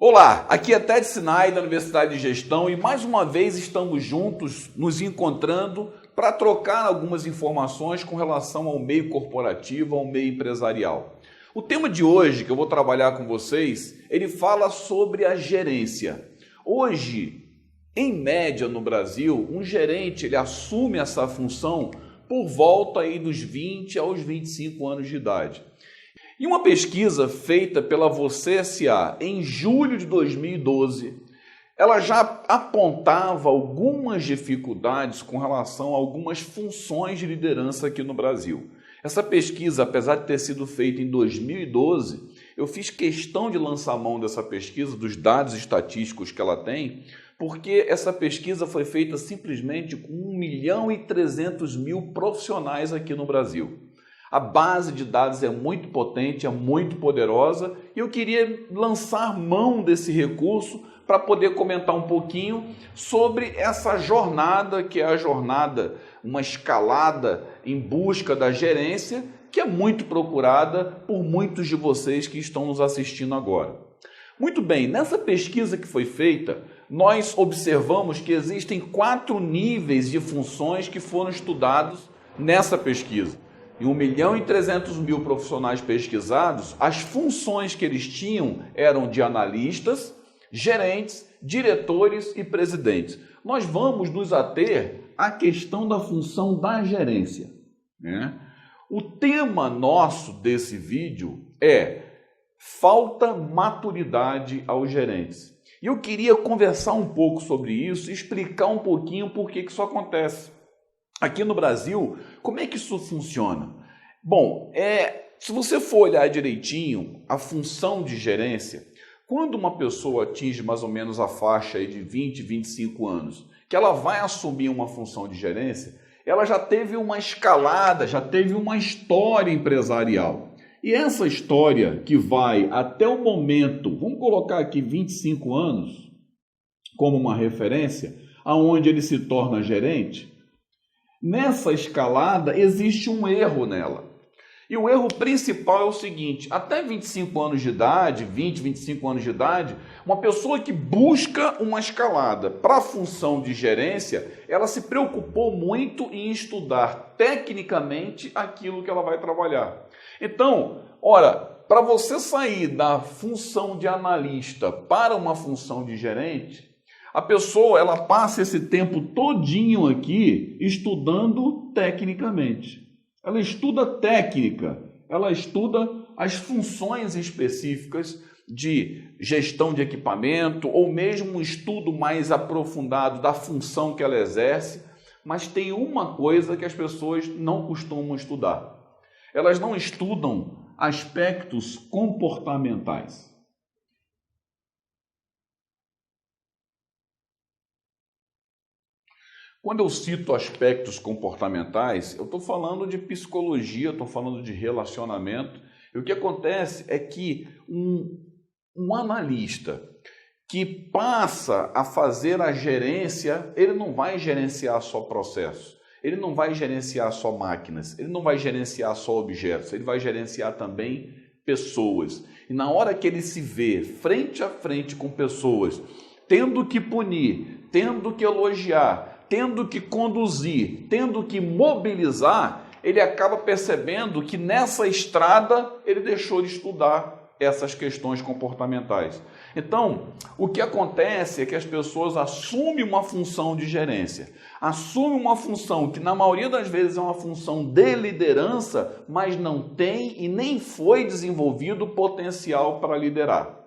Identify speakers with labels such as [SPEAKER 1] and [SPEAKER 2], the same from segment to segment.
[SPEAKER 1] Olá, aqui é Ted Sinai da Universidade de Gestão e mais uma vez estamos juntos nos encontrando para trocar algumas informações com relação ao meio corporativo, ao meio empresarial. O tema de hoje que eu vou trabalhar com vocês, ele fala sobre a gerência. Hoje, em média no Brasil, um gerente ele assume essa função por volta aí dos 20 aos 25 anos de idade. E uma pesquisa feita pela Você S.A. em julho de 2012, ela já apontava algumas dificuldades com relação a algumas funções de liderança aqui no Brasil. Essa pesquisa, apesar de ter sido feita em 2012, eu fiz questão de lançar a mão dessa pesquisa, dos dados estatísticos que ela tem, porque essa pesquisa foi feita simplesmente com 1.300.000 profissionais aqui no Brasil. A base de dados é muito potente, é muito poderosa e eu queria lançar mão desse recurso para poder comentar um pouquinho sobre essa jornada, que é a jornada, uma escalada em busca da gerência, que é muito procurada por muitos de vocês que estão nos assistindo agora. Muito bem, nessa pesquisa que foi feita, nós observamos que existem 4 níveis de funções que foram estudados nessa pesquisa. Em 1.300.000 profissionais pesquisados, as funções que eles tinham eram de analistas, gerentes, diretores e presidentes. Nós vamos nos ater à questão da função da gerência, né? O tema nosso desse vídeo é falta maturidade aos gerentes. E eu queria conversar um pouco sobre isso e explicar um pouquinho por que isso acontece. Aqui no Brasil, como é que isso funciona? Bom, se você for olhar direitinho a função de gerência, quando uma pessoa atinge mais ou menos a faixa aí de 20, 25 anos, que ela vai assumir uma função de gerência, ela já teve uma escalada, já teve uma história empresarial. E essa história que vai até o momento, vamos colocar aqui 25 anos como uma referência, aonde ele se torna gerente, nessa escalada existe um erro nela. E o erro principal é o seguinte: até 25 anos de idade, 20, 25 anos de idade, uma pessoa que busca uma escalada para a função de gerência, ela se preocupou muito em estudar tecnicamente aquilo que ela vai trabalhar. Então, para você sair da função de analista para uma função de gerente, a pessoa ela passa esse tempo todinho aqui estudando tecnicamente. Ela estuda técnica, ela estuda as funções específicas de gestão de equipamento ou mesmo um estudo mais aprofundado da função que ela exerce, mas tem uma coisa que as pessoas não costumam estudar. Elas não estudam aspectos comportamentais. Quando eu cito aspectos comportamentais, eu estou falando de psicologia, estou falando de relacionamento. E o que acontece é que um analista que passa a fazer a gerência, ele não vai gerenciar só processos, ele não vai gerenciar só máquinas, ele não vai gerenciar só objetos, ele vai gerenciar também pessoas. E na hora que ele se vê frente a frente com pessoas, tendo que punir, tendo que elogiar, tendo que conduzir, tendo que mobilizar, ele acaba percebendo que nessa estrada ele deixou de estudar essas questões comportamentais. Então, o que acontece é que as pessoas assumem uma função de gerência, assumem uma função que na maioria das vezes é uma função de liderança, mas não tem e nem foi desenvolvido potencial para liderar.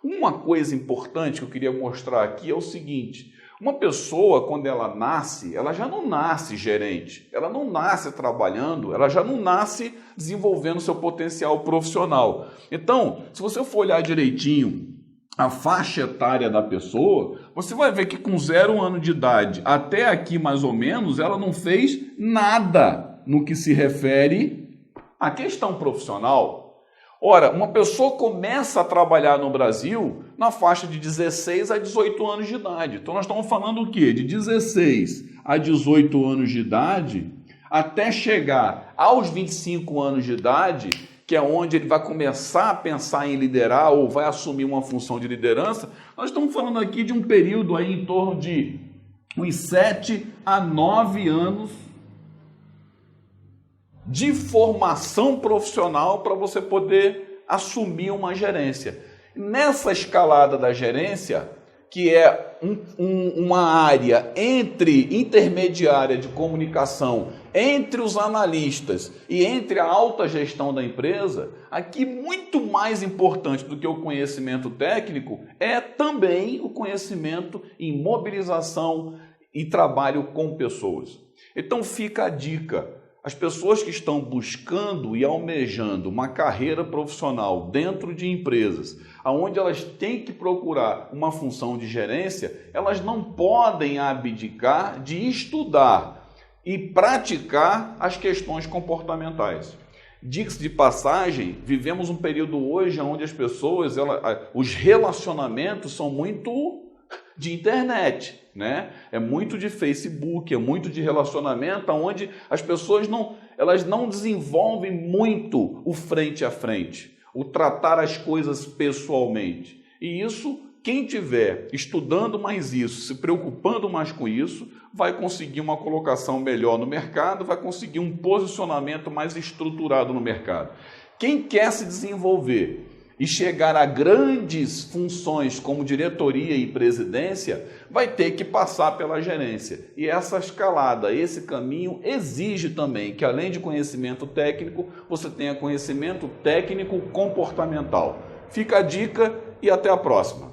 [SPEAKER 1] Uma coisa importante que eu queria mostrar aqui é o seguinte: uma pessoa, quando ela nasce, ela já não nasce gerente, ela não nasce trabalhando, ela já não nasce desenvolvendo seu potencial profissional. Então, se você for olhar direitinho a faixa etária da pessoa, você vai ver que com 0 ano de idade até aqui mais ou menos, ela não fez nada no que se refere à questão profissional. Ora, uma pessoa começa a trabalhar no Brasil na faixa de 16 a 18 anos de idade. Então, nós estamos falando o quê? De 16 a 18 anos de idade, até chegar aos 25 anos de idade, que é onde ele vai começar a pensar em liderar ou vai assumir uma função de liderança, nós estamos falando aqui de um período aí em torno de uns 7 a 9 anos de formação profissional para você poder assumir uma gerência. Nessa escalada da gerência, que é uma área intermediária de comunicação entre os analistas e entre a alta gestão da empresa, aqui muito mais importante do que o conhecimento técnico é também o conhecimento em mobilização e trabalho com pessoas. Então fica a dica. As pessoas que estão buscando e almejando uma carreira profissional dentro de empresas, onde elas têm que procurar uma função de gerência, elas não podem abdicar de estudar e praticar as questões comportamentais. Diga-se de passagem, vivemos um período hoje onde as pessoas, os relacionamentos são muito de internet, né? É muito de Facebook, é muito de relacionamento, onde as pessoas não desenvolvem muito o frente a frente, o tratar as coisas pessoalmente. E isso, quem tiver estudando mais isso, se preocupando mais com isso, vai conseguir uma colocação melhor no mercado, vai conseguir um posicionamento mais estruturado no mercado. Quem quer se desenvolver e chegar a grandes funções como diretoria e presidência, vai ter que passar pela gerência. E essa escalada, esse caminho exige também que, além de conhecimento técnico, você tenha conhecimento técnico comportamental. Fica a dica e até a próxima.